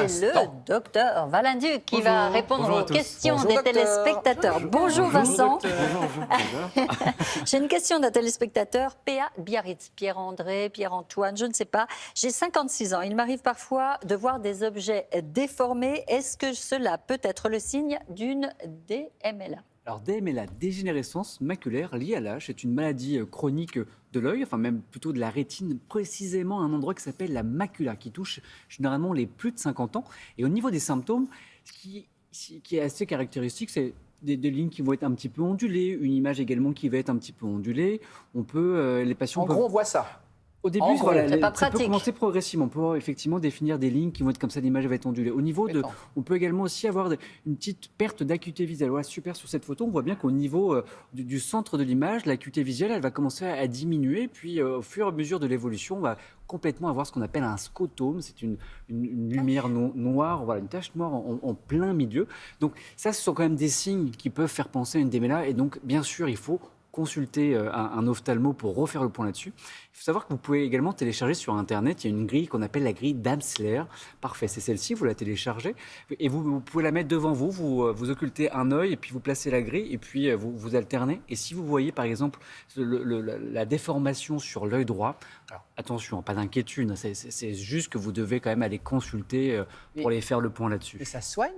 c'est le docteur Valenduc qui va répondre aux questions des téléspectateurs. Bonjour Vincent. J'ai une question d'un téléspectateur, P.A. Biarritz, Pierre-André, Pierre-Antoine, je ne sais pas. J'ai 56 ans. Il m'arrive parfois de voir des objets déformés. Est-ce que cela peut être le signe d'une DMLA ? Alors DMLA, dégénérescence maculaire liée à l'âge, c'est une maladie chronique de l'œil, enfin même plutôt de la rétine, précisément à un endroit qui s'appelle la macula, qui touche généralement les plus de 50 ans. Et au niveau des symptômes, ce qui est assez caractéristique, c'est des lignes qui vont être un petit peu ondulées, une image également qui va être un petit peu ondulée. On peut, les patients En gros, on voit ça. Au début, ça peut pratique. commencer progressivement. On peut effectivement définir des lignes qui vont être comme ça, l'image va être ondulée. Au niveau on peut également aussi avoir une petite perte d'acuité visuelle. Voilà, super, sur cette photo, on voit bien qu'au niveau du centre de l'image, l'acuité visuelle, elle va commencer à diminuer. Puis au fur et à mesure de l'évolution, on va complètement avoir ce qu'on appelle un scotome. C'est une lumière noire, voilà, une tache noire en plein milieu. Donc ça, ce sont quand même des signes qui peuvent faire penser à une DMLA. Et donc, bien sûr, il faut consulter un ophtalmo pour refaire le point là-dessus. Il faut savoir que vous pouvez également télécharger sur Internet, il y a une grille qu'on appelle la grille d'Amsler. Parfait, c'est celle-ci, vous la téléchargez et vous pouvez la mettre devant vous, vous occultez un œil et puis vous placez la grille et puis vous alternez. Et si vous voyez par exemple la déformation sur l'œil droit, alors attention, pas d'inquiétude, c'est juste que vous devez quand même aller consulter pour aller faire le point là-dessus. Et ça soigne,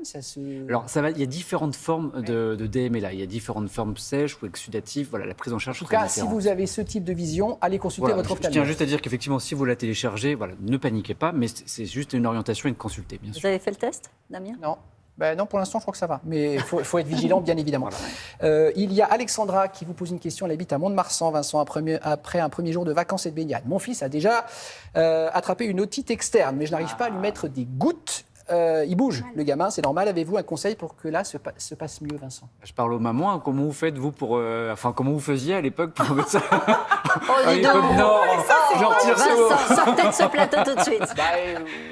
Alors, il y a différentes formes de DMLA. Il y a différentes formes sèches ou exsudatives. Voilà, la prise en charge. En tout cas, si vous avez ce type de vision, allez consulter votre ophtalmo. Je tiens juste à dire qu'effectivement, si vous la téléchargez, voilà, ne paniquez pas, mais c'est juste une orientation et de consulter, bien sûr. Vous avez fait le test, Damien ? Non. Non, pour l'instant, je crois que ça va. Mais il faut être vigilant, bien évidemment. Voilà. Il y a Alexandra qui vous pose une question. Elle habite à Mont-de-Marsan, Vincent, après un premier jour de vacances et de baignade. Mon fils a déjà attrapé une otite externe, mais je n'arrive pas à lui mettre des gouttes. Il bouge, le gamin, c'est normal. Avez-vous un conseil pour que là se passe mieux, Vincent ? Je parle aux mamans. Comment vous faites, vous, comment vous faisiez à l'époque pour mettre ça Oh, dis donc. Non, Vincent, sortez de ce plateau tout de suite.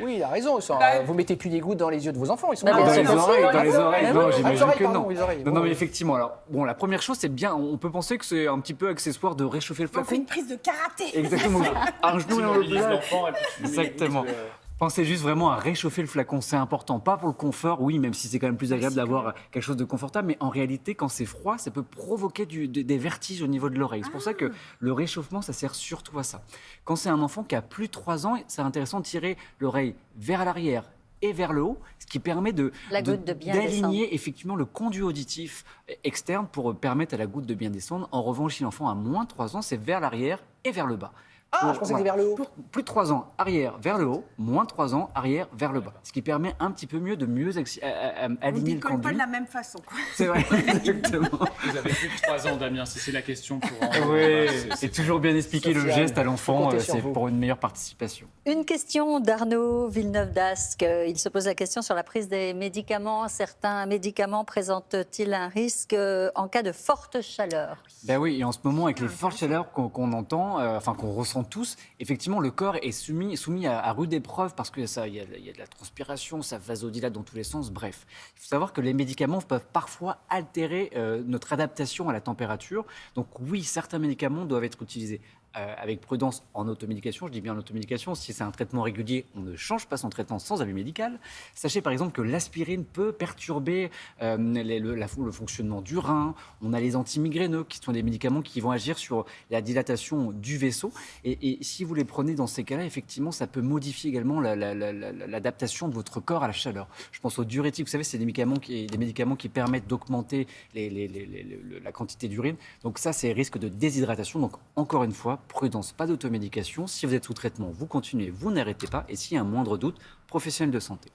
Oui, il a raison. Vous mettez plus des gouttes dans les yeux de vos enfants. Ils sont Bah, dans bien les sûr. oreilles, dans les oreilles. Non, Ah, j'imagine que pardon, non. les oreilles. Non, mais effectivement. Alors, bon, la première chose, c'est bien. On peut penser que c'est un petit peu accessoire de réchauffer le On fait flacon. une prise de karaté. Exactement. Un genou et un Immobilise plat. l'enfant et puis tu lui mets les Exactement. gouttes, Pensez juste vraiment à réchauffer le flacon, c'est important. Pas pour le confort, oui, même si c'est quand même plus agréable d'avoir quelque chose de confortable, mais en réalité, quand c'est froid, ça peut provoquer des vertiges au niveau de l'oreille. C'est pour ça que le réchauffement, ça sert surtout à ça. Quand c'est un enfant qui a plus de 3 ans, c'est intéressant de tirer l'oreille vers l'arrière et vers le haut, ce qui permet d'aligner effectivement le conduit auditif externe pour permettre à la goutte de bien descendre. En revanche, si l'enfant a moins de 3 ans, c'est vers l'arrière et vers le bas. Je pensais que c'était vers le haut. Plus de 3 ans, arrière vers le haut, moins de 3 ans, arrière vers le bas. Ce qui permet un petit peu mieux de aligner le On ne conduit. pas de la même façon. Quoi. C'est vrai, exactement. Vous avez plus de 3 ans, Damien, si c'est la question pour... Oui, c'est toujours bien expliquer le Sofiane, geste à l'enfant, faut compter sur c'est vous. pour une meilleure participation. Une question d'Arnaud Villeneuve-d'Ascq. Il se pose la question sur la prise des médicaments. Certains médicaments présentent-ils un risque en cas de forte chaleur ? Ben oui, et en ce moment, avec les fortes chaleurs qu'on entend, qu'on ressent tous, effectivement, le corps est soumis à rude épreuve parce que y a de la transpiration, ça vasodilate dans tous les sens. Bref, il faut savoir que les médicaments peuvent parfois altérer notre adaptation à la température. Donc oui, certains médicaments doivent être utilisés avec prudence en automédication. Je dis bien en automédication. Si c'est un traitement régulier, on ne change pas son traitement sans avis médical. Sachez par exemple que l'aspirine peut perturber le fonctionnement du rein. On a les antimigraineux qui sont des médicaments qui vont agir sur la dilatation du vaisseau. Et si vous les prenez dans ces cas-là, effectivement, ça peut modifier également l'adaptation de votre corps à la chaleur. Je pense aux diurétiques. Vous savez, c'est des médicaments qui permettent d'augmenter la quantité d'urine. Donc ça, c'est risque de déshydratation. Donc encore une fois, prudence, pas d'automédication. Si vous êtes sous traitement, vous continuez, vous n'arrêtez pas. Et s'il y a un moindre doute, professionnel de santé.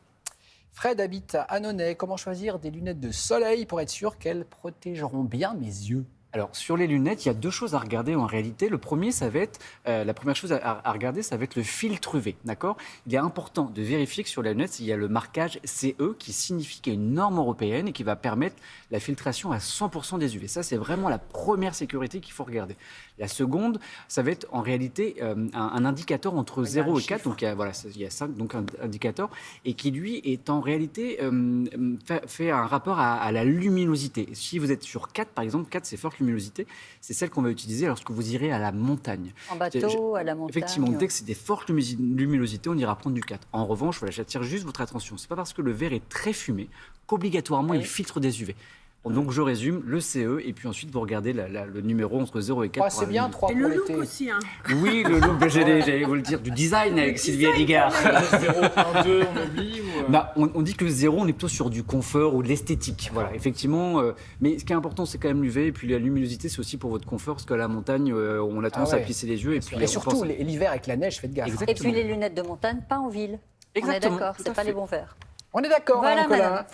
Fred habite à Annonay. Comment choisir des lunettes de soleil pour être sûr qu'elles protégeront bien mes yeux ? Alors, sur les lunettes, il y a 2 choses à regarder en réalité. Le premier, ça va être, la première chose à regarder, ça va être le filtre UV, d'accord ? Il est important de vérifier que sur les lunettes, il y a le marquage CE qui signifie qu'il y a une norme européenne et qui va permettre la filtration à 100% des UV. Ça, c'est vraiment la première sécurité qu'il faut regarder. La seconde, ça va être en réalité un indicateur entre 0 et 4. Donc, il y a 5 indicateurs et qui, lui, est en réalité fait un rapport à la luminosité. Si vous êtes sur 4, par exemple, 4, c'est forte luminosité, c'est celle qu'on va utiliser lorsque vous irez à la montagne. En bateau, à la montagne. Effectivement, dès que c'est des fortes luminosités, on ira prendre du 4. En revanche, voilà, j'attire juste votre attention. C'est pas parce que le verre est très fumé qu'obligatoirement il filtre des UV. Donc je résume, le CE, et puis ensuite vous regardez le numéro entre 0 et 4. C'est bien, 3 Et pour le l'été. look aussi, hein. Oui, le look, j'allais vous le dire, du design avec Sylvie Rigard. 0.2, on oublie ou, On dit que le 0, on est plutôt sur du confort ou de l'esthétique. Voilà, effectivement. Mais ce qui est important, c'est quand même l'UV. Et puis la luminosité, c'est aussi pour votre confort, parce qu'à la montagne, on a tendance à plisser les yeux. Et surtout, l'hiver avec la neige, faites gaffe. Exactement. Et puis les lunettes de montagne, pas en ville. Exactement, On est d'accord, tout c'est à pas fait. les bons verres. On est d'accord, Voilà, Nicolas. madame.